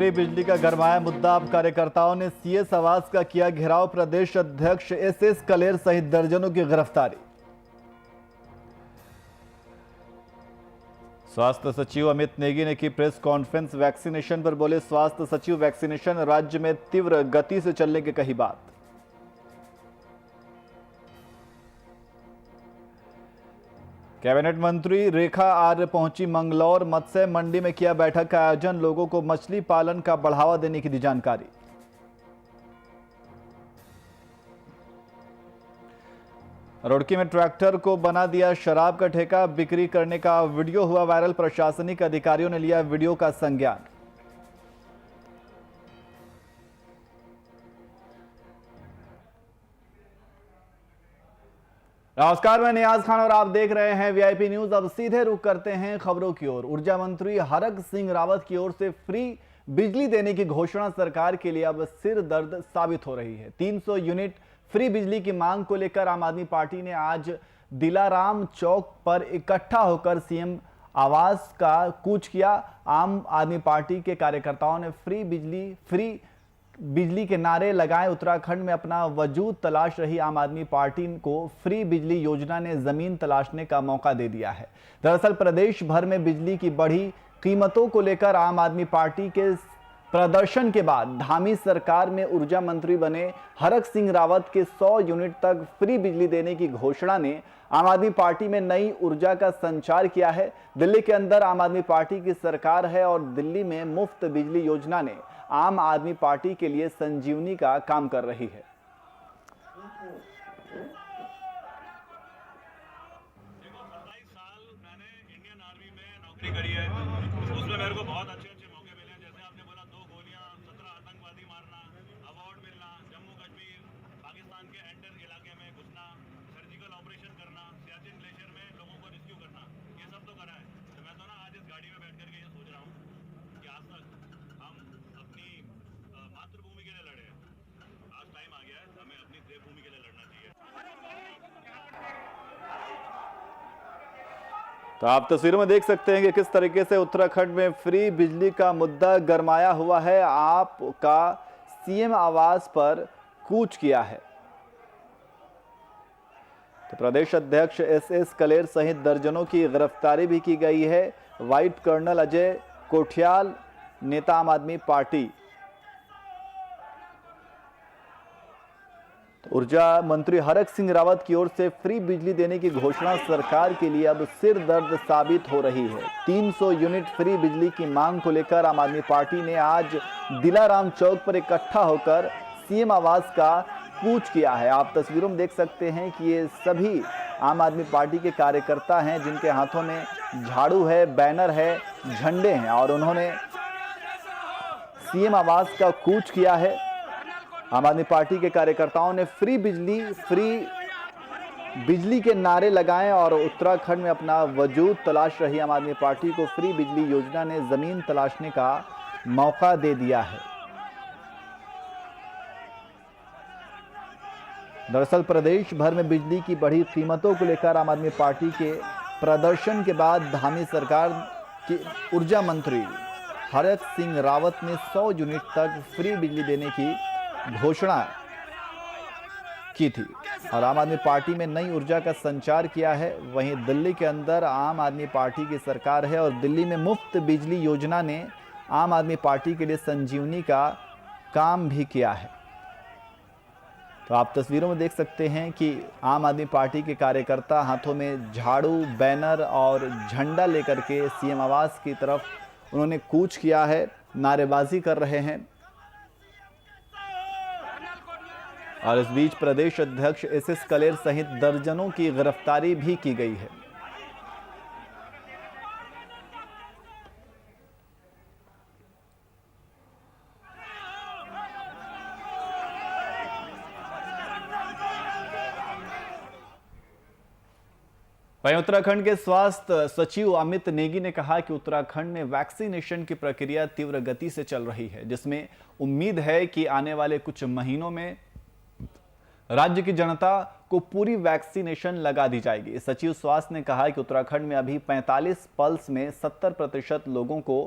Free बिजली का गरमाया मुद्दा। अब कार्यकर्ताओं ने सीएस आवास का किया घेराव। प्रदेश अध्यक्ष एसएस कलेर सहित दर्जनों की गिरफ्तारी। स्वास्थ्य सचिव अमित नेगी ने की प्रेस कॉन्फ्रेंस। वैक्सीनेशन पर बोले स्वास्थ्य सचिव, वैक्सीनेशन राज्य में तीव्र गति से चलने की कही बात। कैबिनेट मंत्री रेखा आर्य पहुंची मंगलौर। मत्स्य मंडी में किया बैठक का आयोजन। लोगों को मछली पालन का बढ़ावा देने की दी जानकारी। रुड़की में ट्रैक्टर को बना दिया शराब का ठेका। बिक्री करने का वीडियो हुआ वायरल। प्रशासनिक अधिकारियों ने लिया वीडियो का संज्ञान। नमस्कार, मैं नियाज खान और आप देख रहे हैं वीआईपी न्यूज। अब सीधे रुख करते हैं खबरों की ओर। ऊर्जा मंत्री हरक सिंह रावत की ओर से फ्री बिजली देने की घोषणा सरकार के लिए अब सिर दर्द साबित हो रही है। 300 यूनिट फ्री बिजली की मांग को लेकर आम आदमी पार्टी ने आज दिलाराम चौक पर इकट्ठा होकर सीएम आवास का कूच किया। आम आदमी पार्टी के कार्यकर्ताओं ने फ्री बिजली के नारे लगाए। उत्तराखंड में अपना वजूद तलाश रही आम आदमी पार्टी को फ्री बिजली योजना ने जमीन तलाशने का मौका दे दिया है। दरअसल प्रदेश भर में बिजली की बढ़ी कीमतों को लेकर आम आदमी पार्टी के प्रदर्शन के बाद धामी सरकार में ऊर्जा मंत्री बने हरक सिंह रावत के 100 यूनिट तक फ्री बिजली देने की घोषणा ने आम आदमी पार्टी में नई ऊर्जा का संचार किया है। दिल्ली के अंदर आम आदमी पार्टी की सरकार है और दिल्ली में मुफ्त बिजली योजना ने आम आदमी पार्टी के लिए संजीवनी का काम कर रही है। देखो 27 साल मैंने इंडियन आर्मी में नौकरी करी है। उसमें मेरे को बहुत अच्छे मौके मिले हैं। जैसे आपने बोला 2 गोलियां, 17 आतंकवादी मारना, अवार्ड मिलना, जम्मू कश्मीर पाकिस्तान के एंटर इलाके में घुसना, सर्जिकल ऑपरेशन करना, सियाचिन ग्लेशियर में लोगों को रेस्क्यू करना, ये सब तो करा है। तो मैं तो ना आज इस गाड़ी में बैठ करके ये सोच रहा हूँ कि आज तक हम अपनी मातृभूमि के लिए लड़े हैं। आज टाइम आ गया है हमें अपनी देवभूमि के लिए लड़ना चाहिए। तो आप तस्वीरों में देख सकते हैं कि किस तरीके से उत्तराखंड में फ्री बिजली का मुद्दा गरमाया हुआ है। आपका सीएम आवास पर कूच किया है। तो प्रदेश अध्यक्ष एसएस कलेर सहित दर्जनों की गिरफ्तारी भी की गई है। व्हाइट कर्नल अजय कोठियाल, नेता आम आदमी पार्टी। तो ऊर्जा मंत्री हरक सिंह रावत की ओर से फ्री बिजली देने की घोषणा सरकार के लिए अब सिर दर्द साबित हो रही है। 300 यूनिट फ्री बिजली की मांग को लेकर आम आदमी पार्टी ने आज दिलाराम चौक पर इकट्ठा होकर सीएम आवास का कूच किया है। आप तस्वीरों में देख सकते हैं कि ये सभी आम आदमी पार्टी के कार्यकर्ता हैं जिनके हाथों में झाड़ू है, बैनर है, झंडे हैं और उन्होंने सीएम आवास का कूच किया है। आम आदमी पार्टी के कार्यकर्ताओं ने फ्री बिजली के नारे लगाए और उत्तराखंड में अपना वजूद तलाश रही आम आदमी पार्टी को फ्री बिजली योजना ने जमीन तलाशने का मौका दे दिया है। दरअसल प्रदेश भर में बिजली की बढ़ी कीमतों को लेकर आम आदमी पार्टी के प्रदर्शन के बाद धामी सरकार के ऊर्जा मंत्री हरक सिंह रावत ने 100 यूनिट तक फ्री बिजली देने की घोषणा की थी और आम आदमी पार्टी में नई ऊर्जा का संचार किया है। वहीं दिल्ली के अंदर आम आदमी पार्टी की सरकार है और दिल्ली में मुफ्त बिजली योजना ने आम आदमी पार्टी के लिए संजीवनी का काम भी किया है। तो आप तस्वीरों में देख सकते हैं कि आम आदमी पार्टी के कार्यकर्ता हाथों में झाड़ू, बैनर और झंडा लेकर के सीएम आवास की तरफ उन्होंने कूच किया है, नारेबाजी कर रहे हैं। और इस बीच प्रदेश अध्यक्ष एसएस कलेर सहित दर्जनों की गिरफ्तारी भी की गई है। वहीं उत्तराखंड के स्वास्थ्य सचिव अमित नेगी ने कहा कि उत्तराखंड में वैक्सीनेशन की प्रक्रिया तीव्र गति से चल रही है, जिसमें उम्मीद है कि आने वाले कुछ महीनों में राज्य की जनता को पूरी वैक्सीनेशन लगा दी जाएगी। सचिव स्वास्थ्य ने कहा कि उत्तराखंड में अभी 45 पल्स में 70% लोगों को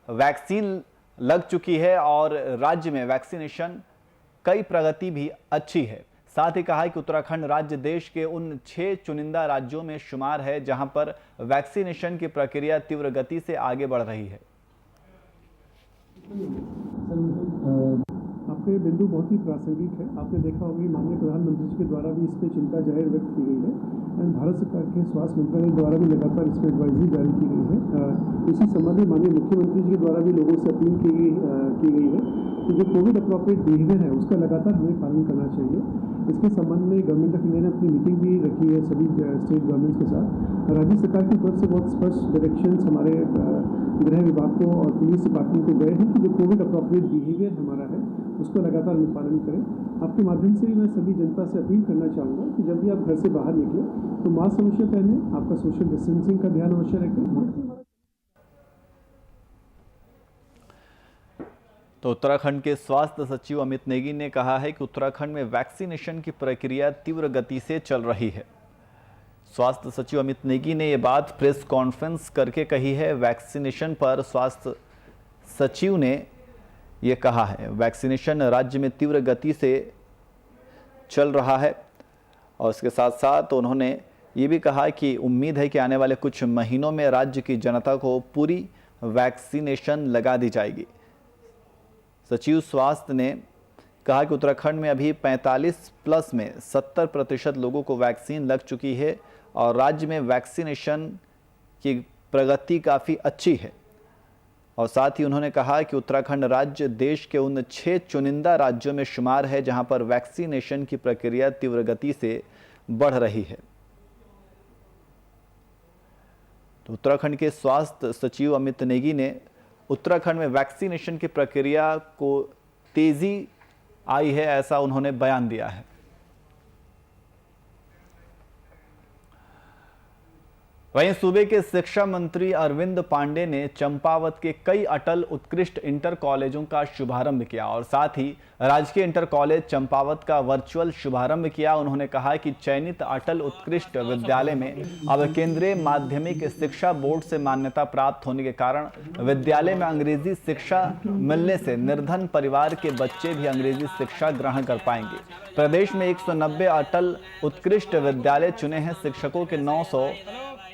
वैक्सीन लग चुकी है और राज्य में वैक्सीनेशन कई प्रगति भी अच्छी है। साथ ही कहा कि उत्तराखंड राज्य देश के उन 6 चुनिंदा राज्यों में शुमार है जहां पर वैक्सीनेशन की प्रक्रिया तीव्र गति से आगे बढ़ रही है। आपके बिंदु बहुत ही प्रासंगिक है। आपने देखा होगा कि माननीय प्रधानमंत्री जी के द्वारा भी इस पर चिंता जाहिर व्यक्त की गई है एंड भारत सरकार के स्वास्थ्य मंत्रालय द्वारा भी लगातार इस पर एडवाइजरी जारी की गई है। इसी संबंध में माननीय मुख्यमंत्री जी के द्वारा भी लोगों से अपील की गई है कि जो कोविड अप्रोप्रिएट बिहेवियर है उसका लगातार हमें पालन करना चाहिए। इसके संबंध में गवर्नमेंट ऑफ इंडिया ने अपनी मीटिंग भी रखी है सभी स्टेट गवर्नमेंट्स के साथ। राज्य सरकार की तरफ से बहुत स्पष्ट डायरेक्शंस हमारे गृह विभाग को और पुलिस डिपार्टमेंट को गए हैं कि जो कोविड अप्रोप्रिएट बिहेवियर हमारा है उसको लगातार हम पालन करें। आपके माध्यम से भी मैं सभी जनता से अपील करना चाहूँगा कि जब भी आप घर से बाहर निकलें तो मास्क अवश्य पहनें, आपका सोशल डिस्टेंसिंग का ध्यान अवश्य रखें। तो उत्तराखंड के स्वास्थ्य सचिव अमित नेगी ने कहा है कि उत्तराखंड में वैक्सीनेशन की प्रक्रिया तीव्र गति से चल रही है। स्वास्थ्य सचिव अमित नेगी ने यह बात प्रेस कॉन्फ्रेंस करके कही है। वैक्सीनेशन पर स्वास्थ्य सचिव ने यह कहा है, वैक्सीनेशन राज्य में तीव्र गति से चल रहा है और इसके साथ साथ उन्होंने ये भी कहा कि उम्मीद है कि आने वाले कुछ महीनों में राज्य की जनता को पूरी वैक्सीनेशन लगा दी जाएगी। सचिव स्वास्थ्य ने कहा कि उत्तराखंड में अभी 45+ में 70% लोगों को वैक्सीन लग चुकी है और राज्य में वैक्सीनेशन की प्रगति काफ़ी अच्छी है। और साथ ही उन्होंने कहा कि उत्तराखंड राज्य देश के उन 6 चुनिंदा राज्यों में शुमार है जहां पर वैक्सीनेशन की प्रक्रिया तीव्र गति से बढ़ रही है। तो उत्तराखंड के स्वास्थ्य सचिव अमित नेगी ने उत्तराखंड में वैक्सीनेशन की प्रक्रिया को तेजी आई है, ऐसा उन्होंने बयान दिया है। वहीं सूबे के शिक्षा मंत्री अरविंद पांडे ने चंपावत के कई अटल उत्कृष्ट इंटर कॉलेजों का शुभारंभ किया और साथ ही राजकीय इंटर कॉलेज चंपावत का वर्चुअल शुभारंभ किया। उन्होंने कहा कि चयनित अटल उत्कृष्ट विद्यालय में अब केंद्रीय माध्यमिक शिक्षा बोर्ड से मान्यता प्राप्त होने के कारण विद्यालय में अंग्रेजी शिक्षा मिलने से निर्धन परिवार के बच्चे भी अंग्रेजी शिक्षा ग्रहण कर पाएंगे। प्रदेश में 190 अटल उत्कृष्ट विद्यालय चुने हैं। शिक्षकों के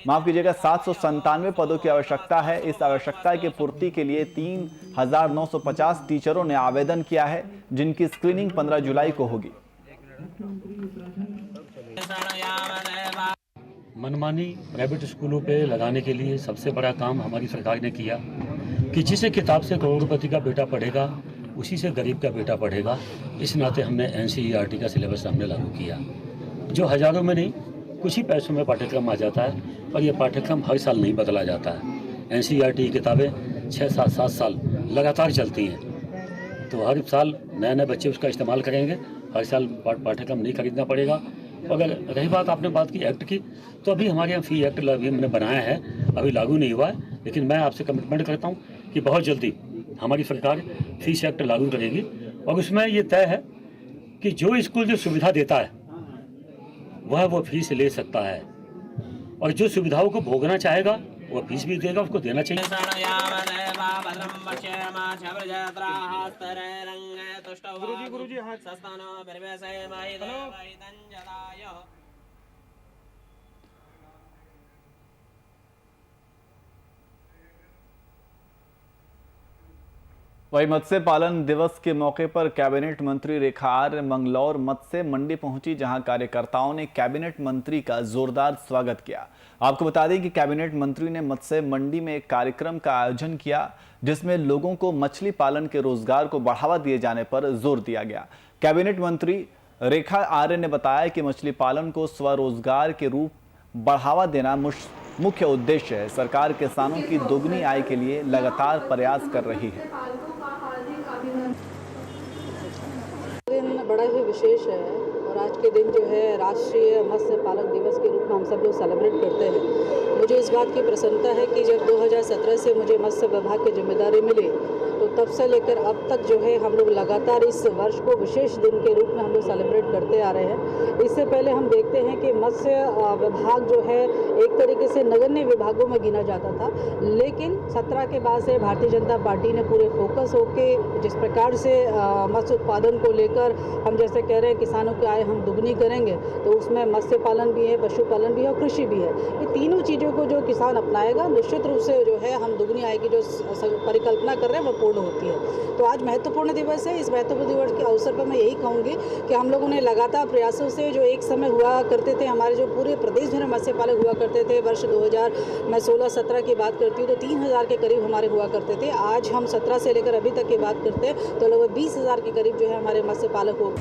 797 पदों की आवश्यकता है। इस आवश्यकता की पूर्ति के लिए 3,950 टीचरों ने आवेदन किया है, जिनकी स्क्रीनिंग 15 जुलाई को होगी। मनमानी प्राइवेट स्कूलों पे लगाने के लिए सबसे बड़ा काम हमारी सरकार ने किया कि जिसे किताब से करोड़पति का बेटा पढ़ेगा उसी से गरीब का बेटा पढ़ेगा। इस नाते हमने NCERT का सिलेबस हमने लागू किया, जो हजारों में नहीं कुछ ही पैसों में पाठ्यक्रम आ जाता है और ये पाठ्यक्रम हर साल नहीं बदला जाता है। NCERT की किताबें 6-7 साल लगातार चलती हैं, तो हर साल नए नए बच्चे उसका इस्तेमाल करेंगे। हर साल पाठ्यक्रम नहीं खरीदना पड़ेगा। अगर रही बात आपने बात की एक्ट की, तो अभी हमारे यहाँ फी एक्ट हमने बनाया है, अभी लागू नहीं हुआ है, लेकिन मैं आपसे कमिटमेंट करता हूँ कि बहुत जल्दी हमारी सरकार फीस एक्ट लागू करेगी और उसमें ये तय है कि जो स्कूल जो सुविधा देता है वह वो फीस ले सकता है और जो सुविधाओं को भोगना चाहेगा वो फीस भी देगा, उसको देना चाहिए। गुरुजी वही मत्स्य पालन दिवस के मौके पर कैबिनेट मंत्री रेखा आर्य मंगलौर मत्स्य मंडी पहुंची, जहां कार्यकर्ताओं ने कैबिनेट मंत्री का जोरदार स्वागत किया। आपको बता दें कि कैबिनेट मंत्री ने मत्स्य मंडी में एक कार्यक्रम का आयोजन किया, जिसमें लोगों को मछली पालन के रोजगार को बढ़ावा दिए जाने पर जोर दिया गया। कैबिनेट मंत्री रेखा आर्य ने बताया कि मछली पालन को स्वरोजगार के रूप बढ़ावा देना मुख्य उद्देश्य है। सरकार किसानों की दोगुनी आय के लिए लगातार प्रयास कर रही है। दिन बड़ा ही विशेष है और आज के दिन जो है राष्ट्रीय मत्स्य पालन दिवस के रूप में हम सब लोग सेलिब्रेट करते हैं। मुझे इस बात की प्रसन्नता है कि जब 2017 से मुझे मत्स्य विभाग की जिम्मेदारी मिली तो तब से लेकर अब तक जो है हम लोग लगातार इस वर्ष को विशेष दिन के रूप में हम लोग सेलिब्रेट करते आ रहे हैं। इससे पहले हम देखते हैं कि मत्स्य विभाग जो है एक तरीके से नगण्य विभागों में गिना जाता था, लेकिन 17 के बाद से भारतीय जनता पार्टी ने पूरे फोकस होके जिस प्रकार से मत्स्य उत्पादन को लेकर हम जैसे कह रहे हैं किसानों की आय हम दुगनी करेंगे, तो उसमें मत्स्य पालन भी है, पशुपालन भी है और कृषि भी है। ये तीनों चीज़ों को जो किसान अपनाएगा निश्चित रूप से जो है हम दुगनी आय की जो परिकल्पना कर रहे हैं वो पूर्ण होती है। तो आज महत्वपूर्ण दिवस है। इस महत्वपूर्ण दिवस के अवसर पर मैं यही कहूँगी कि हम लोगों ने लगातार प्रयासों से जो एक समय हुआ करते थे, हमारे जो पूरे प्रदेश में मत्स्य पालक हुआ करते थे वर्ष 2000 मैं 16-17 की बात करती हूँ तो 3000 के करीब हमारे हुआ करते थे। आज हम 17 से लेकर अभी तक की बात करते हैं तो लगभग 20,000 के करीब जो है हमारे मत्स्य पालक हो।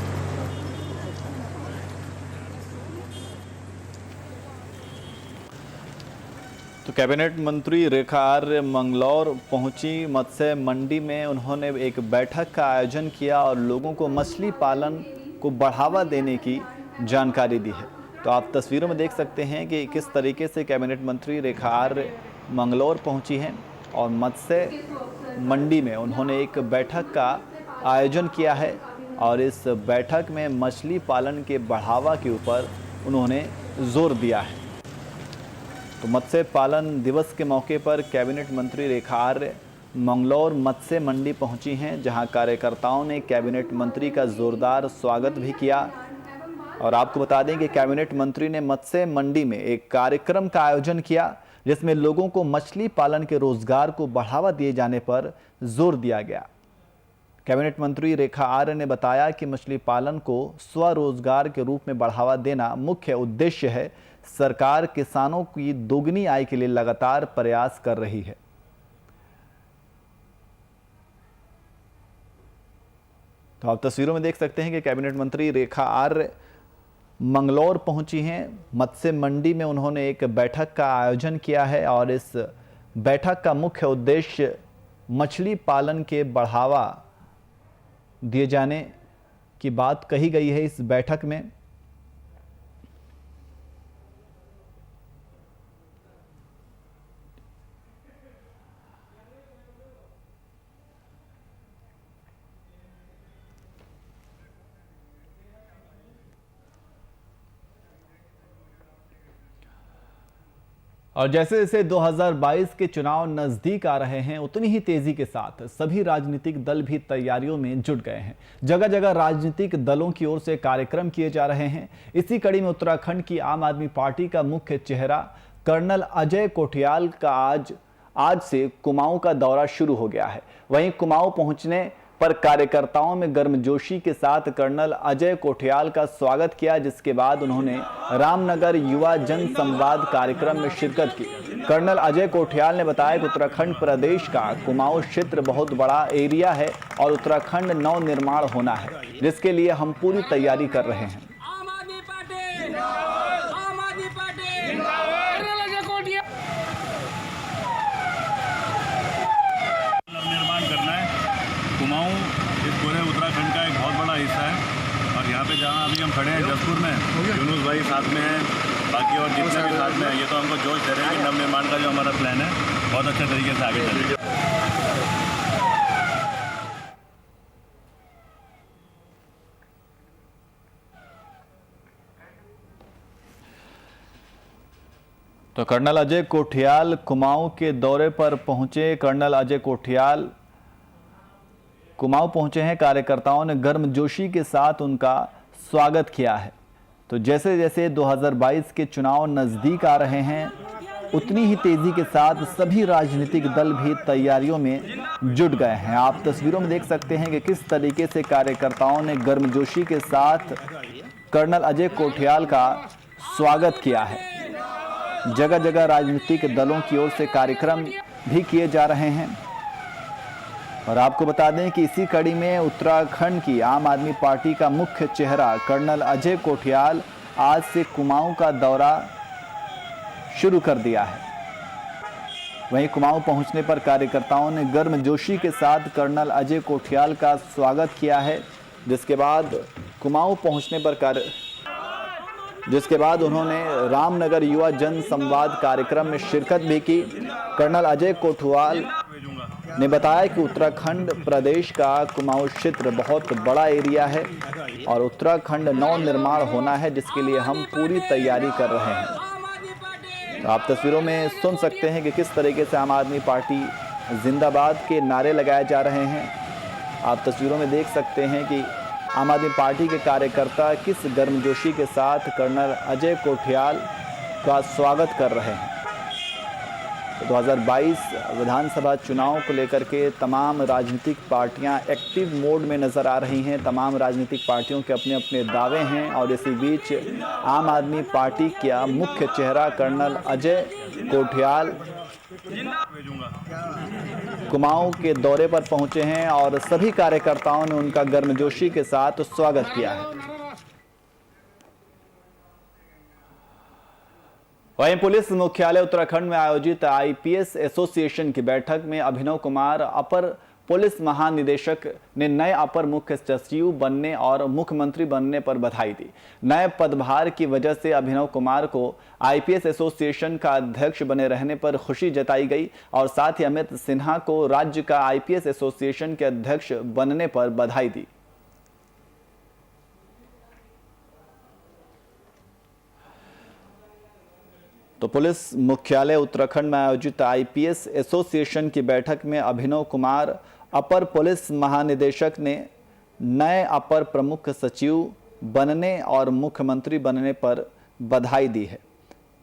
तो कैबिनेट मंत्री रेखा आर्य मंगलौर पहुंची। मत्स्य मंडी में उन्होंने एक बैठक का आयोजन किया और लोगों को मछली पालन को बढ़ावा देने की जानकारी दी है। तो आप तस्वीरों में देख सकते हैं कि किस तरीके से कैबिनेट मंत्री रेखा आर्य मंगलौर पहुंची हैं और मत्स्य मंडी में उन्होंने एक बैठक का आयोजन किया है और इस बैठक में मछली पालन के बढ़ावा के ऊपर उन्होंने जोर दिया है। तो मत्स्य पालन दिवस के मौके पर कैबिनेट मंत्री रेखा आर्य मंगलौर मत्स्य मंडी पहुंची हैं, जहां कार्यकर्ताओं ने कैबिनेट मंत्री का जोरदार स्वागत भी किया। और आपको बता दें कि कैबिनेट मंत्री ने मत्स्य मंडी में एक कार्यक्रम का आयोजन किया जिसमें लोगों को मछली पालन के रोजगार को बढ़ावा दिए जाने पर जोर दिया गया। कैबिनेट मंत्री रेखा आर्य ने बताया कि मछली पालन को स्वरोजगार के रूप में बढ़ावा देना मुख्य उद्देश्य है। सरकार किसानों की दोगुनी आय के लिए लगातार प्रयास कर रही है। तो आप तस्वीरों में देख सकते हैं कि कैबिनेट मंत्री रेखा आर्य मंगलौर पहुंची हैं। मत्स्य मंडी में उन्होंने एक बैठक का आयोजन किया है और इस बैठक का मुख्य उद्देश्य मछली पालन के बढ़ावा दिए जाने की बात कही गई है इस बैठक में। और जैसे जैसे 2022 के चुनाव नजदीक आ रहे हैं उतनी ही तेजी के साथ सभी राजनीतिक दल भी तैयारियों में जुट गए हैं। जगह जगह राजनीतिक दलों की ओर से कार्यक्रम किए जा रहे हैं। इसी कड़ी में उत्तराखंड की आम आदमी पार्टी का मुख्य चेहरा कर्नल अजय कोठियाल का आज से कुमाऊं का दौरा शुरू हो गया है। वहीं कुमाऊं पहुंचने पर कार्यकर्ताओं में गर्मजोशी के साथ कर्नल अजय कोठियाल का स्वागत किया, जिसके बाद उन्होंने रामनगर युवा जन संवाद कार्यक्रम में शिरकत की। कर्नल अजय कोठियाल ने बताया कि उत्तराखंड प्रदेश का कुमाऊं क्षेत्र बहुत बड़ा एरिया है और उत्तराखंड नव निर्माण होना है, जिसके लिए हम पूरी तैयारी कर रहे हैं। कुमाऊं इस पूरे उत्तराखंड का एक बहुत बड़ा हिस्सा है और यहाँ पे जहाँ अभी हम खड़े हैं जसपुर में, यूनुस भाई साथ में हैं, बाकी और जितने भी साथ में हैं, ये तो हमको जोश दे रहे हैं कि नव निर्माण का जो हमारा प्लान है बहुत अच्छे तरीके से आगे चलेगा। तो कर्नल अजय कोठियाल कुमाऊं के दौरे पर पहुंचे। कर्नल अजय कोठियाल कुमाऊं पहुंचे हैं। कार्यकर्ताओं ने गर्मजोशी के साथ उनका स्वागत किया है। तो जैसे जैसे 2022 के चुनाव नजदीक आ रहे हैं उतनी ही तेजी के साथ सभी राजनीतिक दल भी तैयारियों में जुट गए हैं। आप तस्वीरों में देख सकते हैं कि किस तरीके से कार्यकर्ताओं ने गर्मजोशी के साथ कर्नल अजय कोठियाल का स्वागत किया है। जगह जगह राजनीतिक दलों की ओर से कार्यक्रम भी किए जा रहे हैं। और आपको बता दें कि इसी कड़ी में उत्तराखंड की आम आदमी पार्टी का मुख्य चेहरा कर्नल अजय कोठियाल आज से कुमाऊं का दौरा शुरू कर दिया है। वहीं कुमाऊं पहुंचने पर कार्यकर्ताओं ने गर्मजोशी के साथ कर्नल अजय कोठियाल का स्वागत किया है, जिसके बाद कुमाऊं पहुंचने पर जिसके बाद उन्होंने रामनगर युवा जन संवाद कार्यक्रम में शिरकत भी की। कर्नल अजय कोठियाल ने बताया कि उत्तराखंड प्रदेश का कुमाऊं क्षेत्र बहुत बड़ा एरिया है और उत्तराखंड नव निर्माण होना है, जिसके लिए हम पूरी तैयारी कर रहे हैं। तो आप तस्वीरों में सुन सकते हैं कि किस तरीके से आम आदमी पार्टी जिंदाबाद के नारे लगाए जा रहे हैं। आप तस्वीरों में देख सकते हैं कि आम आदमी पार्टी के कार्यकर्ता किस गर्मजोशी के साथ कर्नल अजय कोठियाल का स्वागत कर रहे हैं। 2022 विधानसभा चुनाव को लेकर के तमाम राजनीतिक पार्टियां एक्टिव मोड में नज़र आ रही हैं। तमाम राजनीतिक पार्टियों के अपने अपने दावे हैं और इसी बीच आम आदमी पार्टी का मुख्य चेहरा कर्नल अजय कोठियाल कुमाऊं के दौरे पर पहुंचे हैं और सभी कार्यकर्ताओं ने उनका गर्मजोशी के साथ स्वागत किया है। वहीं पुलिस मुख्यालय उत्तराखंड में आयोजित आईपीएस एसोसिएशन की बैठक में अभिनव कुमार अपर पुलिस महानिदेशक ने नए अपर मुख्य सचिव बनने और मुख्यमंत्री बनने पर बधाई दी। नए पदभार की वजह से अभिनव कुमार को आईपीएस एसोसिएशन का अध्यक्ष बने रहने पर खुशी जताई गई और साथ ही अमित सिन्हा को राज्य का आईपीएस एसोसिएशन के अध्यक्ष बनने पर बधाई दी। तो पुलिस मुख्यालय उत्तराखंड में आयोजित आईपीएस एसोसिएशन की बैठक में अभिनव कुमार अपर पुलिस महानिदेशक ने नए अपर प्रमुख सचिव बनने और मुख्यमंत्री बनने पर बधाई दी है।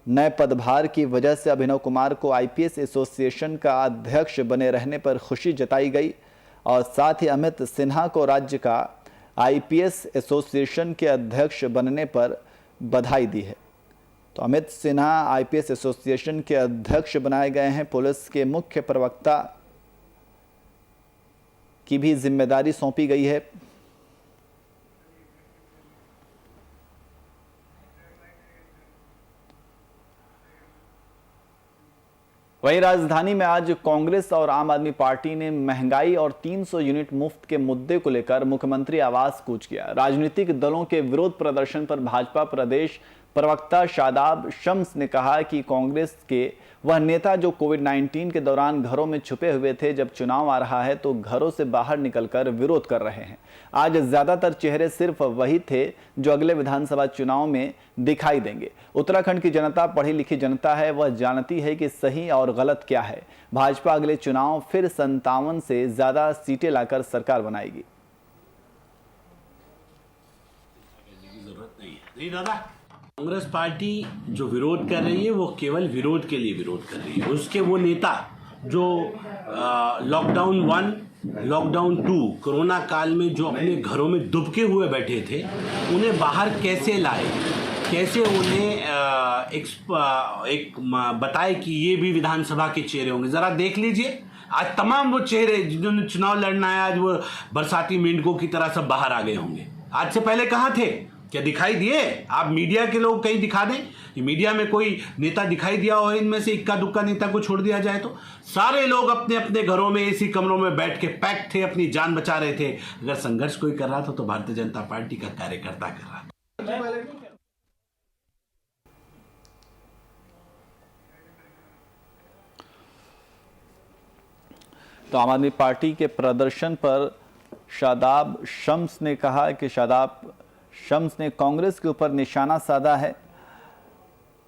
नए पदभार की वजह से अभिनव कुमार को आईपीएस एसोसिएशन का अध्यक्ष बने रहने पर खुशी जताई गई और साथ ही अमित सिन्हा को राज्य का आईपीएस एसोसिएशन के अध्यक्ष बनने पर बधाई दी है। तो अमित सिन्हा आईपीएस एसोसिएशन के अध्यक्ष बनाए गए हैं। पुलिस के मुख्य प्रवक्ता की भी जिम्मेदारी सौंपी गई है। वहीं राजधानी में आज कांग्रेस और आम आदमी पार्टी ने महंगाई और 300 यूनिट मुफ्त के मुद्दे को लेकर मुख्यमंत्री आवास कूच किया। राजनीतिक दलों के विरोध प्रदर्शन पर भाजपा प्रदेश प्रवक्ता शादाब शम्स ने कहा कि कांग्रेस के वह नेता जो कोविड-19 के दौरान घरों में छुपे हुए थे, जब चुनाव आ रहा है तो घरों से बाहर निकलकर विरोध कर रहे हैं। आज ज्यादातर चेहरे सिर्फ वही थे जो अगले विधानसभा चुनाव में दिखाई देंगे। उत्तराखंड की जनता पढ़ी लिखी जनता है, वह जानती है कि सही और गलत क्या है। भाजपा अगले चुनाव फिर 57 से ज्यादा सीटें लाकर सरकार बनाएगी। कांग्रेस पार्टी जो विरोध कर रही है वो केवल विरोध के लिए विरोध कर रही है। उसके वो नेता जो लॉकडाउन 1, लॉकडाउन 2 कोरोना काल में जो अपने घरों में दुबके हुए बैठे थे, उन्हें बाहर कैसे लाए, कैसे उन्हें एक बताए कि ये भी विधानसभा के चेहरे होंगे। ज़रा देख लीजिए, आज तमाम वो चेहरे जिन्होंने चुनाव लड़ना है, आज वो बरसाती मेंढकों की तरह सब बाहर आ गए होंगे। आज से पहले कहाँ थे? क्या दिखाई दिए? आप मीडिया के लोग कहीं दिखा दें कि मीडिया में कोई नेता दिखाई दिया हो, इनमें से इक्का दुक्का नेता को छोड़ दिया जाए तो सारे लोग अपने अपने घरों में एसी कमरों में बैठ के पैक थे, अपनी जान बचा रहे थे। अगर संघर्ष कोई कर रहा था तो भारतीय जनता पार्टी का कार्यकर्ता कर रहा था। तो आम आदमी पार्टी के प्रदर्शन पर शादाब शम्स ने कहा कि शादाब शम्स ने कांग्रेस के ऊपर निशाना साधा है।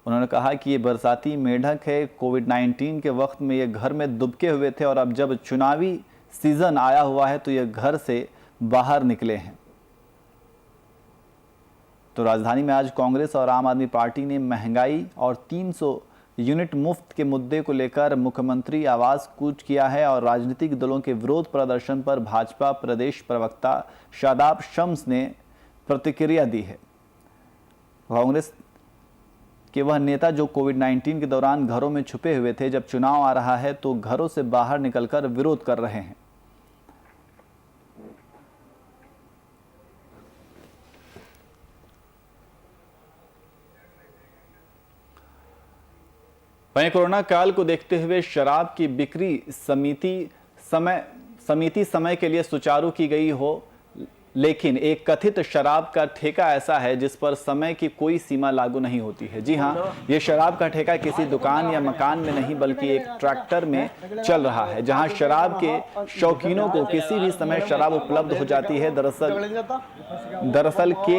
उन्होंने कहा कि ये बरसाती मेढक है। कोविड-19 के वक्त में ये घर में दुबके हुए थे और अब जब चुनावी सीजन आया हुआ है तो ये घर से बाहर निकले हैं। तो राजधानी में आज कांग्रेस और आम आदमी पार्टी ने महंगाई और 300 यूनिट मुफ्त के मुद्दे को लेकर मुख्यमंत्री आवास कूच किया है और राजनीतिक दलों के विरोध प्रदर्शन पर भाजपा प्रदेश प्रवक्ता शादाब शम्स ने प्रतिक्रिया दी है। कांग्रेस के वह नेता जो कोविड-19 के दौरान घरों में छुपे हुए थे, जब चुनाव आ रहा है तो घरों से बाहर निकलकर विरोध कर रहे हैं। वहीं कोरोना काल को देखते हुए शराब की बिक्री समिति समय के लिए सुचारू की गई हो, लेकिन एक कथित शराब का ठेका ऐसा है जिस पर समय की कोई सीमा लागू नहीं होती है। जी हाँ, ये शराब का ठेका किसी दुकान या मकान में नहीं बल्कि एक ट्रैक्टर में चल रहा है, जहां शराब के शौकीनों को किसी भी समय शराब उपलब्ध हो जाती है। दरअसल के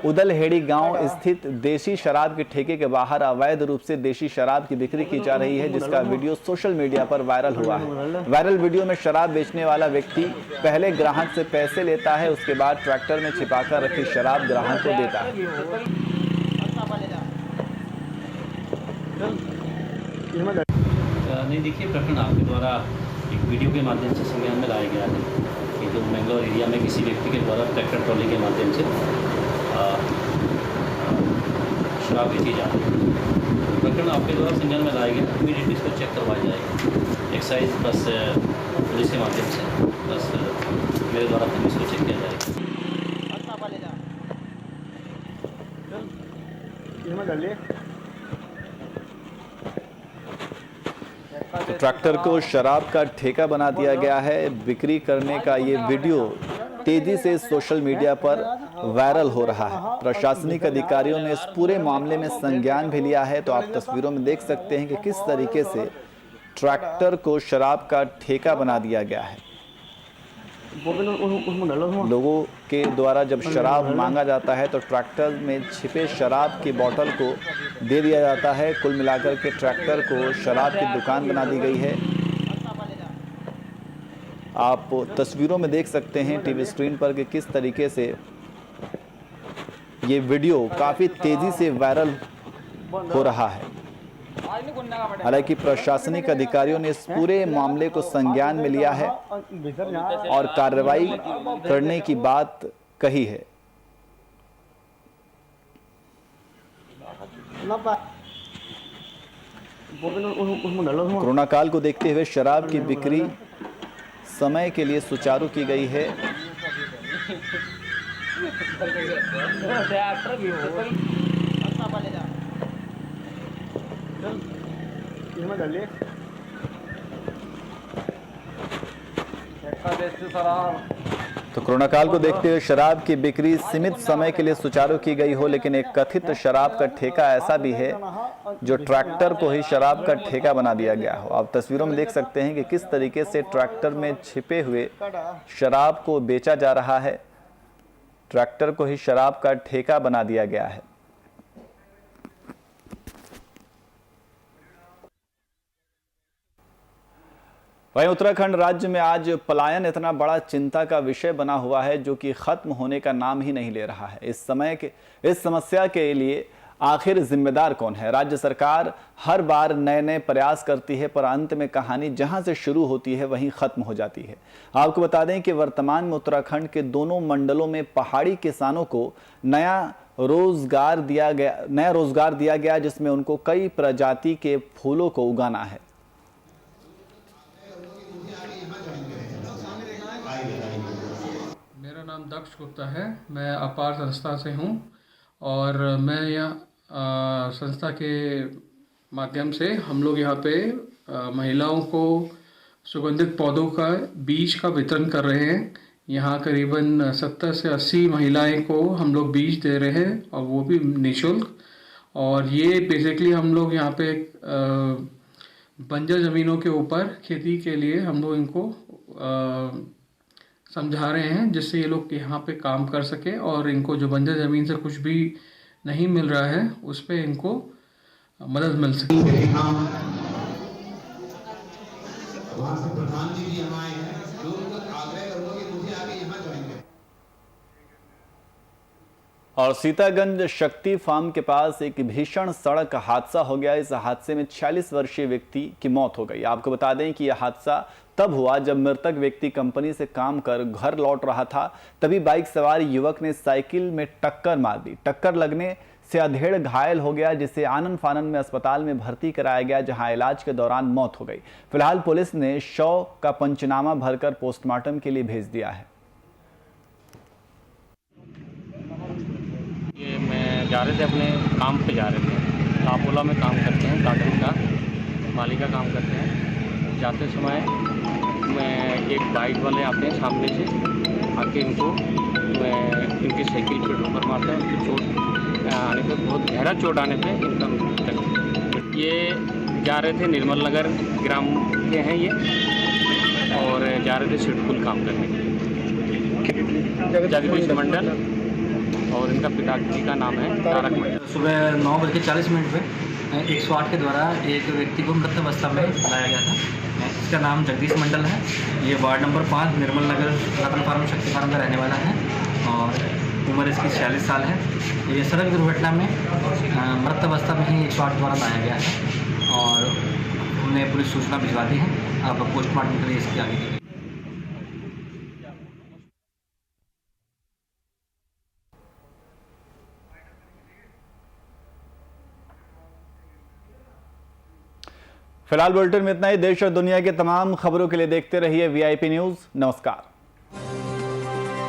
उदलहेड़ी गांव स्थित देशी शराब के ठेके के बाहर अवैध रूप से देशी शराब की बिक्री की जा रही है, जिसका वीडियो सोशल मीडिया पर वायरल हुआ है। वायरल वीडियो में शराब बेचने वाला व्यक्ति पहले ग्राहक से पैसे लेता है, उसके बाद ट्रैक्टर में छिपाकर रखी शराब ग्राहक को देता है। नहीं, देखिए, प्रकरण आपके द्वारा एक वीडियो के माध्यम से संज्ञान में लाया गया है कि जो मैंगलोर एरिया में किसी व्यक्ति के द्वारा ट्रैक्टर ट्रॉली के माध्यम से शराब बेची जा रही है। प्रकरण आपके द्वारा संज्ञान में लाया गया, इमीडिएटली इसको चेक करवाया जाएगा एक्साइज प्लस पुलिस के माध्यम से, प्लस मेरे द्वारा पुलिस को चेक किया जाएगा। तो ट्रैक्टर को शराब का ठेका बना दिया गया है। बिक्री करने का ये वीडियो तेजी से सोशल मीडिया पर वायरल हो रहा है। प्रशासनिक अधिकारियों ने इस पूरे मामले में संज्ञान भी लिया है। तो आप तस्वीरों में देख सकते हैं कि किस तरीके से ट्रैक्टर को शराब का ठेका बना दिया गया है। लोगों के द्वारा जब शराब मांगा जाता है तो ट्रैक्टर में छिपे शराब की बोतल को दे दिया जाता है। कुल मिलाकर के ट्रैक्टर को शराब की दुकान बना दी गई है। आप तस्वीरों में देख सकते हैं टीवी स्क्रीन पर कि किस तरीके से ये वीडियो काफ़ी तेज़ी से वायरल हो रहा है। हालांकि प्रशासनिक अधिकारियों ने इस पूरे मामले को संज्ञान में लिया है और कार्रवाई करने की बात कही है। कोरोना काल को देखते हुए शराब की बिक्री समय के लिए सुचारू की गई है। तो कोरोना काल को देखते हुए शराब की बिक्री सीमित समय के लिए सुचारू की गई हो, लेकिन एक कथित शराब का ठेका ऐसा भी है जो ट्रैक्टर को ही शराब का ठेका बना दिया गया हो। आप तस्वीरों में देख सकते हैं कि किस तरीके से ट्रैक्टर में छिपे हुए शराब को बेचा जा रहा है। ट्रैक्टर को ही शराब का ठेका बना दिया गया है। वहीं उत्तराखंड राज्य में आज पलायन इतना बड़ा चिंता का विषय बना हुआ है जो कि खत्म होने का नाम ही नहीं ले रहा है। इस समस्या के लिए आखिर जिम्मेदार कौन है? राज्य सरकार हर बार नए नए प्रयास करती है, पर अंत में कहानी जहां से शुरू होती है वहीं खत्म हो जाती है। आपको बता दें कि वर्तमान में उत्तराखंड के दोनों मंडलों में पहाड़ी किसानों को नया रोजगार दिया गया, जिसमें उनको कई प्रजाति के फूलों को उगाना है। मेरा नाम दक्ष गुप्ता है, मैं अपार संस्था से हूँ और मैं यहाँ संस्था के माध्यम से हम लोग यहाँ पे महिलाओं को सुगंधित पौधों का बीज का वितरण कर रहे हैं। यहाँ करीबन 70 से 80 महिलाएं को हम लोग बीज दे रहे हैं और वो भी निःशुल्क। और ये बेसिकली हम लोग यहाँ पे बंजर ज़मीनों के ऊपर खेती के लिए हम लोग इनको समझा रहे हैं, जिससे ये लोग यहाँ पे काम कर सके और इनको जो बंजर ज़मीन से कुछ भी नहीं मिल रहा है उस पे इनको मदद मिल सके। और सीतागंज शक्ति फार्म के पास एक भीषण सड़क हादसा हो गया। इस हादसे में 46 वर्षीय व्यक्ति की मौत हो गई। आपको बता दें कि यह हादसा तब हुआ जब मृतक व्यक्ति कंपनी से काम कर घर लौट रहा था। तभी बाइक सवार युवक ने साइकिल में टक्कर मार दी। टक्कर लगने से अधेड़ घायल हो गया, जिसे आनन फानन में अस्पताल में भर्ती कराया गया, जहां इलाज के दौरान मौत हो गई। फिलहाल पुलिस ने शव का पंचनामा भरकर पोस्टमार्टम के लिए भेज दिया है। ये मैं जा रहे थे, अपने काम पे जा रहे थे। तापोला में काम करते हैं, गार्डन का माली का काम करते हैं। जाते समय मैं एक बाइक वाले आते हैं सामने से, आके इनको इनकी साइकिल पे ठोकर मारते हैं, उनको चोट आने पे, बहुत गहरा चोट आने पे इनका मृत्यु तक। ये जा रहे थे निर्मल नगर ग्राम के हैं ये, और जा रहे थे सिडकुल काम करने के लिए। जगदीश मंडल और इनका पिताजी का नाम है तारक मंडल। सुबह 9:40 पे 108 के द्वारा एक व्यक्ति को मृत अवस्था में लाया गया था। इसका नाम जगदीश मंडल है। ये वार्ड नंबर 5 निर्मल नगर रतन फार्म शक्ति फार्म का रहने वाला है और उम्र इसकी 46 साल है। ये सड़क दुर्घटना में मृत अवस्था में ही 108 द्वारा लाया गया है और हमने पुलिस सूचना भिजवा दी है। अब पोस्टमार्टम के लिए इसकी आगे की। फिलहाल बुलेटिन में इतना ही। देश और दुनिया की तमाम खबरों के लिए देखते रहिए VIP न्यूज़। नमस्कार।